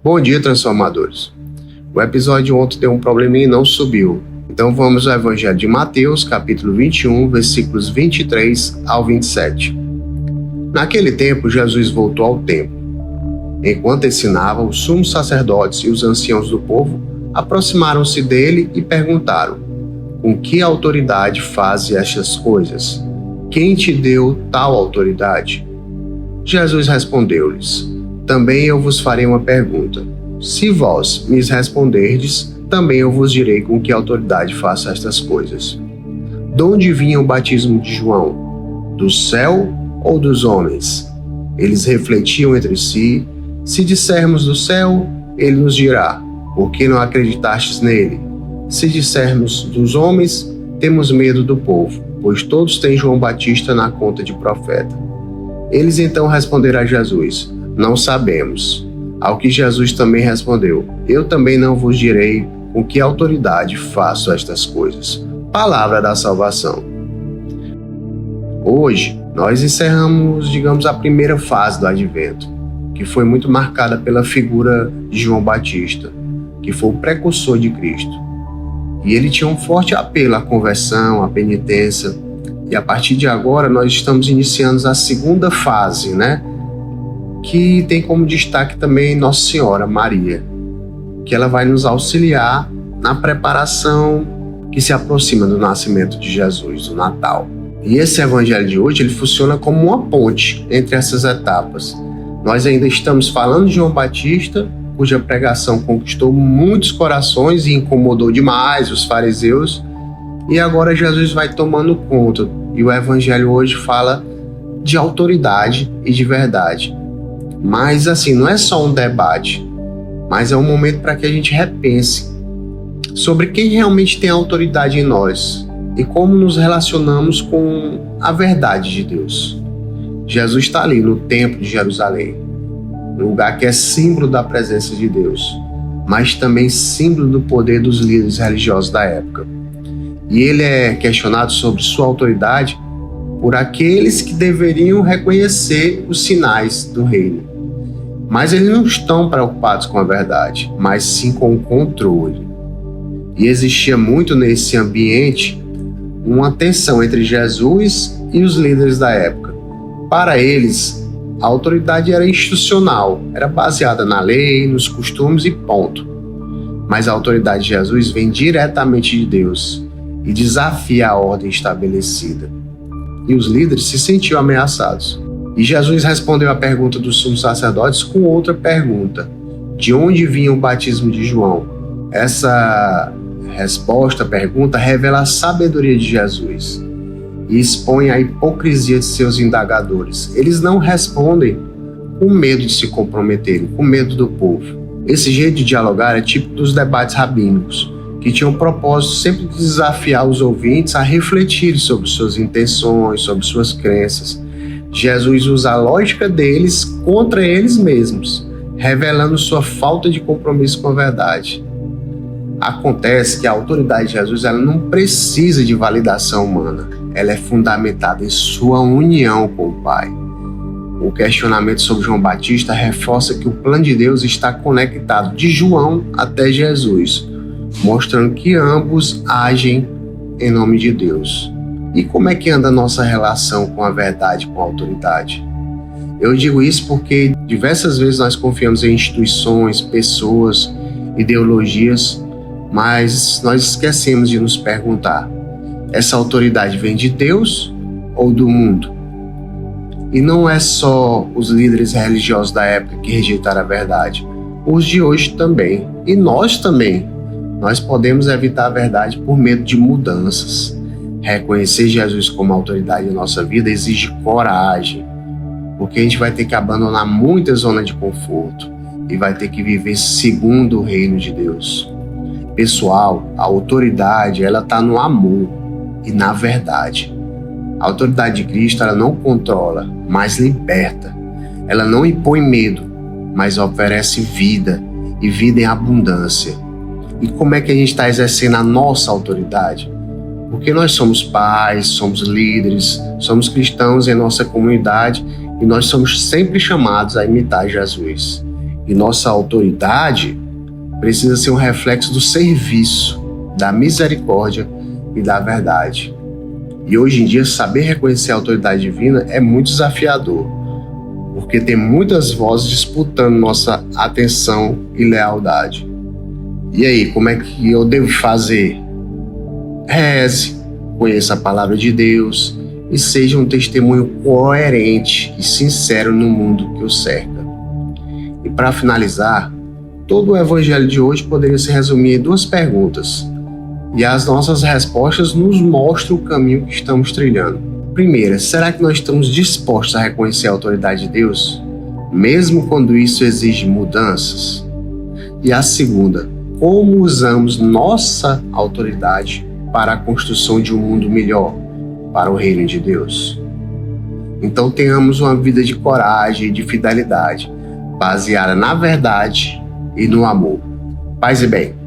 Bom dia, transformadores. O episódio de ontem deu um probleminha e não subiu. Então vamos ao Evangelho de Mateus, capítulo 21, versículos 23 ao 27. Naquele tempo, Jesus voltou ao templo. Enquanto ensinava, os sumos sacerdotes e os anciãos do povo aproximaram-se dele e perguntaram: com que autoridade fazes estas coisas? Quem te deu tal autoridade? Jesus respondeu-lhes: também eu vos farei uma pergunta. Se vós me responderdes, também eu vos direi com que autoridade faço estas coisas. De onde vinha o batismo de João? Do céu ou dos homens? Eles refletiam entre si. Se dissermos do céu, ele nos dirá: por que não acreditastes nele? Se dissermos dos homens, temos medo do povo, pois todos têm João Batista na conta de profeta. Eles então responderam a Jesus: não sabemos. Ao que Jesus também respondeu: eu também não vos direi com que autoridade faço estas coisas. Palavra da salvação. Hoje, nós encerramos, a primeira fase do Advento, que foi muito marcada pela figura de João Batista, que foi o precursor de Cristo. E ele tinha um forte apelo à conversão, à penitência. E a partir de agora, nós estamos iniciando a segunda fase, que tem como destaque também Nossa Senhora Maria, que ela vai nos auxiliar na preparação que se aproxima do nascimento de Jesus, do Natal. E esse evangelho de hoje, ele funciona como uma ponte entre essas etapas. Nós ainda estamos falando de João Batista, cuja pregação conquistou muitos corações e incomodou demais os fariseus, e agora Jesus vai tomando conta, e o evangelho hoje fala de autoridade e de verdade. Mas assim, não é só um debate, mas é um momento para que a gente repense sobre quem realmente tem autoridade em nós e como nos relacionamos com a verdade de Deus. Jesus está ali no Templo de Jerusalém, um lugar que é símbolo da presença de Deus, mas também símbolo do poder dos líderes religiosos da época. E ele é questionado sobre sua autoridade por aqueles que deveriam reconhecer os sinais do reino. Mas eles não estão preocupados com a verdade, mas sim com o controle. E existia muito nesse ambiente uma tensão entre Jesus e os líderes da época. Para eles, a autoridade era institucional, era baseada na lei, nos costumes e ponto. Mas a autoridade de Jesus vem diretamente de Deus e desafia a ordem estabelecida. E os líderes se sentiam ameaçados. E Jesus respondeu à pergunta dos sumos sacerdotes com outra pergunta: de onde vinha o batismo de João? Essa pergunta revela a sabedoria de Jesus e expõe a hipocrisia de seus indagadores. Eles não respondem com medo de se comprometerem, com medo do povo. Esse jeito de dialogar é típico dos debates rabínicos, que tinham o propósito sempre de desafiar os ouvintes a refletir sobre suas intenções, sobre suas crenças. Jesus usa a lógica deles contra eles mesmos, revelando sua falta de compromisso com a verdade. Acontece que a autoridade de Jesus ela não precisa de validação humana, ela é fundamentada em sua união com o Pai. O questionamento sobre João Batista reforça que o plano de Deus está conectado de João até Jesus, mostrando que ambos agem em nome de Deus. E como é que anda a nossa relação com a verdade, com a autoridade? Eu digo isso porque diversas vezes nós confiamos em instituições, pessoas, ideologias, mas nós esquecemos de nos perguntar: essa autoridade vem de Deus ou do mundo? E não é só os líderes religiosos da época que rejeitaram a verdade, os de hoje também, e nós também. Nós podemos evitar a verdade por medo de mudanças. Reconhecer Jesus como autoridade em nossa vida exige coragem, porque a gente vai ter que abandonar muita zona de conforto e vai ter que viver segundo o reino de Deus. Pessoal, a autoridade ela está no amor e na verdade. A autoridade de Cristo ela não controla, mas liberta. Ela não impõe medo, mas oferece vida e vida em abundância. E como é que a gente está exercendo a nossa autoridade? Porque nós somos pais, somos líderes, somos cristãos em nossa comunidade e nós somos sempre chamados a imitar Jesus. E nossa autoridade precisa ser um reflexo do serviço, da misericórdia e da verdade. E hoje em dia, saber reconhecer a autoridade divina é muito desafiador, porque tem muitas vozes disputando nossa atenção e lealdade. E aí, como é que eu devo fazer? Reze, conheça a palavra de Deus e seja um testemunho coerente e sincero no mundo que o cerca. E para finalizar, todo o evangelho de hoje poderia se resumir em 2 perguntas. E as nossas respostas nos mostram o caminho que estamos trilhando. Primeira, será que nós estamos dispostos a reconhecer a autoridade de Deus, mesmo quando isso exige mudanças? E a segunda, como usamos nossa autoridade para a construção de um mundo melhor, para o reino de Deus? Então tenhamos uma vida de coragem e de fidelidade, baseada na verdade e no amor. Paz e bem.